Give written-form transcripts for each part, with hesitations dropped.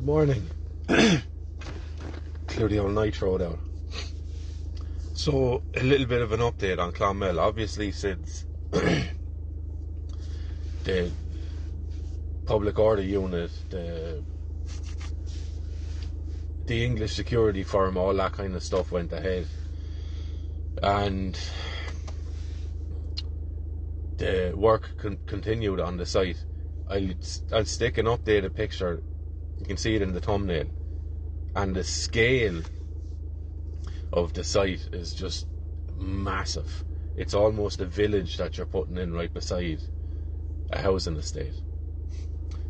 Good morning. Clear the old nitro out. So, a little bit of an update on Clonmel. Obviously, since the public order unit, the English security firm, all that kind of stuff went ahead, and the work continued on the site. I'll stick an updated picture. You can see it in the thumbnail, and the scale of the site is just massive. It's almost a village that you're putting in right beside a housing estate.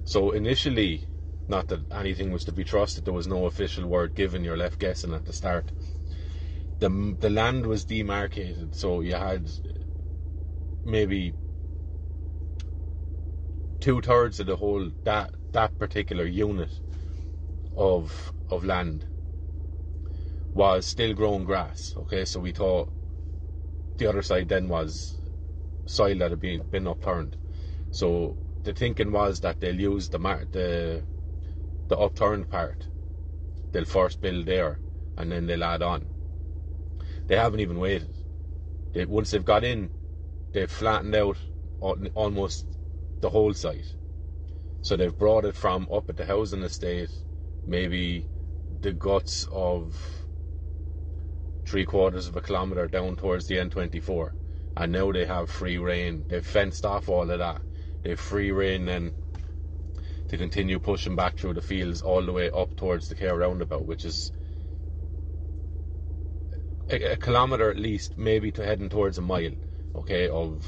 So initially, not that anything was to be trusted, there was no official word given, you're left guessing at the start. The land was demarcated, so you had maybe 2/3 of the whole that particular unit of land was still growing grass. Okay, so we thought the other side then was soil that had been upturned. So the thinking was that they'll use the upturned part. They'll first build there and then they'll add on. They haven't even waited. Once they've got in, they've flattened out almost the whole site. So they've brought it from up at the housing estate, maybe the guts of 3/4 of a kilometre down towards the N24, and now they have free rein. They've fenced off all of that. They've free rein then to continue pushing back through the fields all the way up towards the Care roundabout, which is a kilometre at least, maybe to heading towards a mile, okay, of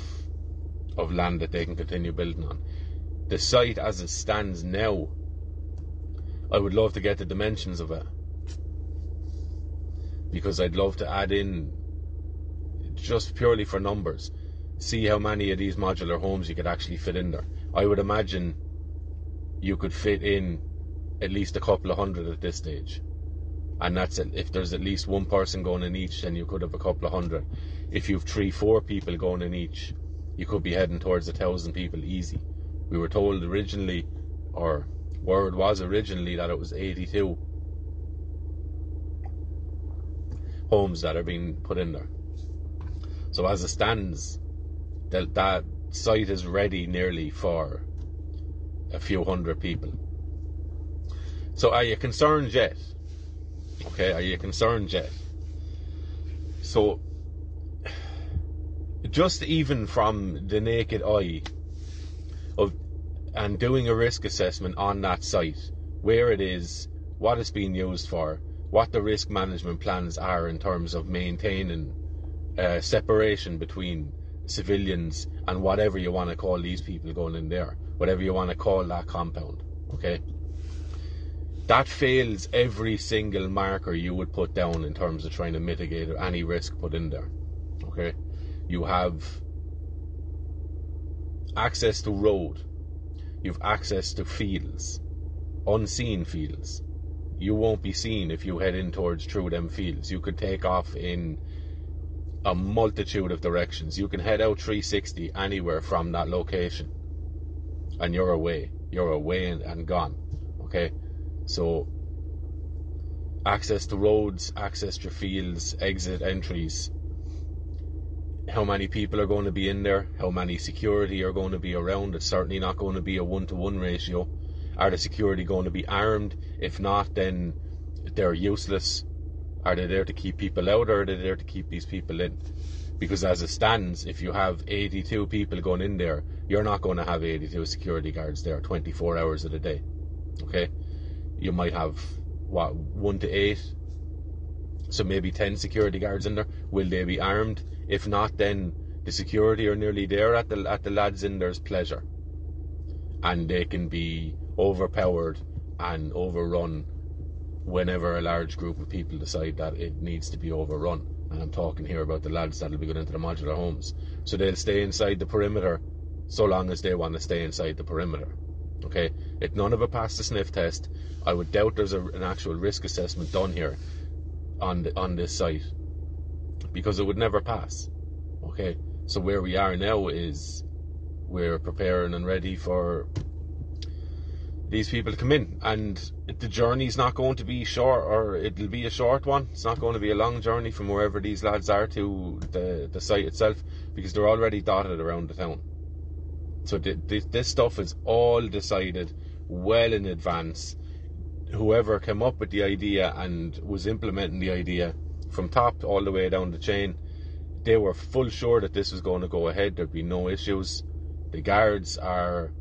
land that they can continue building on. The site as it stands now, I would love to get the dimensions of it, because I'd love to add in, just purely for numbers, see how many of these modular homes you could actually fit in there. I would imagine you could fit in at least a couple of hundred at this stage, and that's it. If there's at least one person going in each, then you could have a couple of hundred. If you've 3-4 people going in each, you could be heading towards 1,000 people easy. We were told originally, or word was originally, that it was 82 homes that are being put in there. So as it stands, that site is ready nearly for a few hundred people. So are you concerned yet? Okay, are you concerned yet? So just even from the naked eye and doing a risk assessment on that site, where it is, what it's being used for, what the risk management plans are in terms of maintaining separation between civilians and whatever you want to call these people going in there, whatever you want to call that compound, okay? That fails every single marker you would put down in terms of trying to mitigate any risk put in there, okay? You have access to road, you've access to fields, unseen fields. You won't be seen if you head in through them fields. You could take off in a multitude of directions. You can head out 360 anywhere from that location, and you're away and gone, okay? So access to roads, access to fields, exit entries, how many people are going to be in there, how many security are going to be around. It's certainly not going to be a 1-to-1 ratio. Are the security going to be armed? If not, then they're useless. Are they there to keep people out, or are they there to keep these people in? Because as it stands, if you have 82 people going in there, you're not going to have 82 security guards there 24 hours of the day, okay? You might have, 1 to 8, so maybe 10 security guards in there. Will they be armed? If not, then the security are nearly there at the lads in there's pleasure, and they can be overpowered and overrun whenever a large group of people decide that it needs to be overrun. And I'm talking here about the lads that'll be going into the modular homes. So they'll stay inside the perimeter so long as they want to stay inside the perimeter, okay? If none of it passed the sniff test, I would doubt there's an actual risk assessment done here on this site, because it would never pass, okay? So where we are now is we're preparing and ready for these people come in, and the journey's not going to be short, or it'll be a short one. It's not going to be a long journey from wherever these lads are to the site itself, because they're already dotted around the town. So this stuff is all decided well in advance. Whoever came up with the idea and was implementing the idea from top all the way down the chain, they were full sure that this was going to go ahead. There'd be no issues. The guards are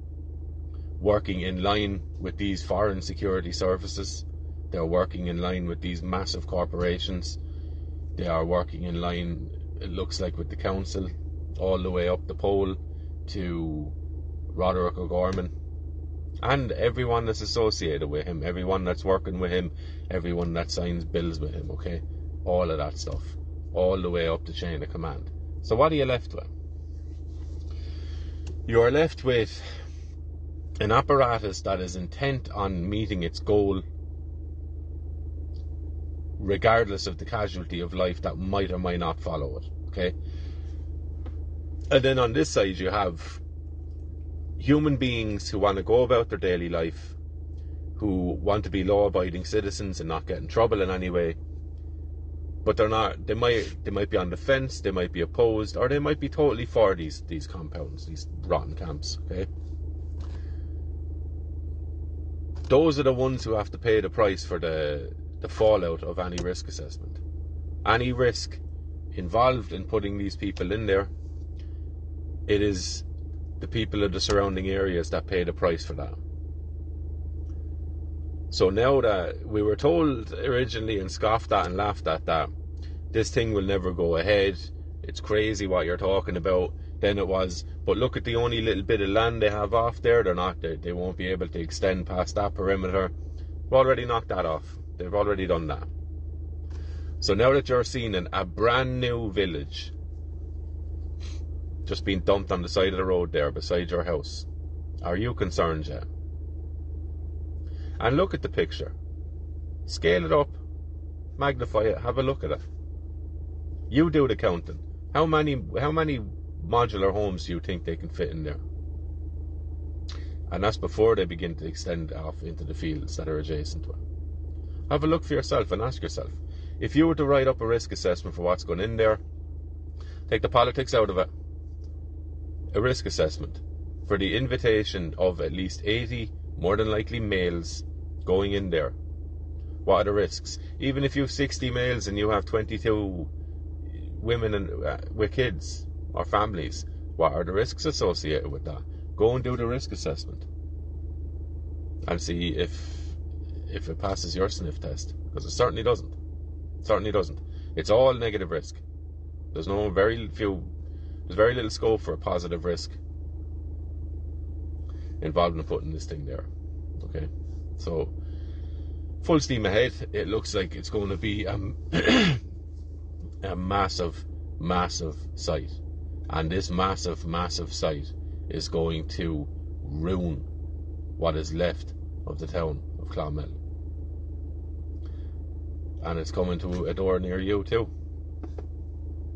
working in line with these foreign security services. They're working in line with these massive corporations. They are working in line, it looks like, with the council, all the way up the pole to Roderick O'Gorman, and everyone that's associated with him, everyone that's working with him, everyone that signs bills with him, okay? All of that stuff, all the way up the chain of command. So what are you left with? You are left with an apparatus that is intent on meeting its goal, regardless of the casualty of life that might or might not follow it, okay? And then on this side you have human beings who want to go about their daily life, who want to be law-abiding citizens and not get in trouble in any way, but they're not. They might be on the fence, they might be opposed, or they might be totally for these compounds, these rotten camps, okay? Those are the ones who have to pay the price for the fallout of any risk assessment. Any risk involved in putting these people in there, it is the people of the surrounding areas that pay the price for that. So now that we were told originally and scoffed at and laughed at that this thing will never go ahead, it's crazy what you're talking about, then it was, but look at the only little bit of land they have off there, they won't be able to extend past that perimeter. We've already knocked that off. They've already done that. So now that you're seeing a brand new village just being dumped on the side of the road there beside your house, are you concerned yet? And look at the picture, scale it up, magnify it, have a look at it. You do the counting. How many modular homes do you think they can fit in there? And that's before they begin to extend off into the fields that are adjacent to it. Have a look for yourself and ask yourself, if you were to write up a risk assessment for what's going in there, take the politics out of it, a risk assessment for the invitation of at least 80, more than likely males, going in there. What are the risks? Even if you have 60 males and you have 22 women and with kids or families, what are the risks associated with that? Go and do the risk assessment and see if it passes your sniff test, because it certainly doesn't. It's all negative risk. There's very little scope for a positive risk involved in putting this thing there. Okay, so full steam ahead. It looks like it's going to be a massive site, and this massive site is going to ruin what is left of the town of Clonmel, and it's coming to a door near you too.